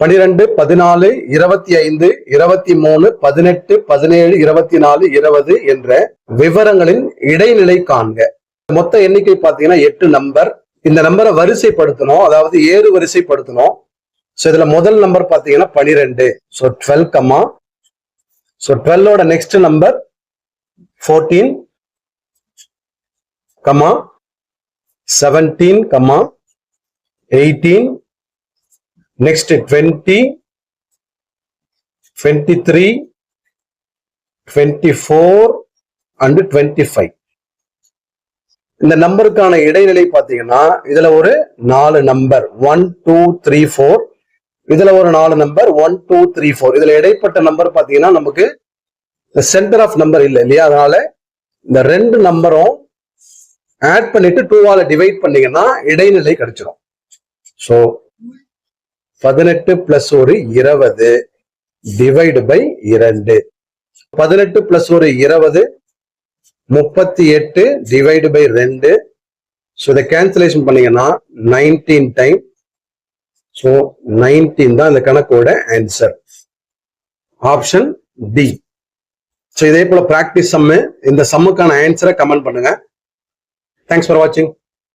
12, 14, 25, 23, 18, 17, 24, 20 என்ற விவரங்களின் இடைநிலை காண்க. மொத்த எண்ணிக்கை பாத்தீங்கன்னா 8 நம்பர். இந்த நம்பரை வரிசைப்படுத்தணும், அதாவது ஏறு வரிசைப்படுத்தணும். சோ இதுல முதல் நம்பர் பாத்தீங்கன்னா 12. So 12 comma. சோ 12ஓட next number 14 comma 17 comma 18. Next 20, 23, 24 and 25. இந்த நம்பருக்கான இடைநிலை பாத்தீங்கன்னா இதுல ஒரு 4 நம்பர் 1, 2, 3, 4. இதுல ஒரு 4 நம்பர் 1, 2, 3, 4. இதுல இடைப்பட்ட நம்பர் பாத்தீங்கன்னா நமக்கு சென்டர் ஆஃப் நம்பர் இல்லை இல்லையா, அதனால இந்த 2 நம்பரும் ஆட் பண்ணிட்டு 2ஆல டிவைட் பண்ணீங்கன்னா இடைநிலை கிடைச்சிடும். சோ 18 பிளஸ் ஒரு 20 டிவைடு பை 2. 18 பிளஸ் ஒரு 20 38 டிவைடு பை 2. ஸோ இதை கேன்சலேஷன் பண்ணீங்கன்னா 19 டைம். ஸோ 19 தான் இந்த கணக்கோட ஆன்சர். Option D. ஸோ இதே போல பிராக்டிஸ் சம்மு, இந்த சம்முக்கான ஆன்சரை கமெண்ட் பண்ணுங்க. தேங்க்ஸ் ஃபார் வாட்சிங்.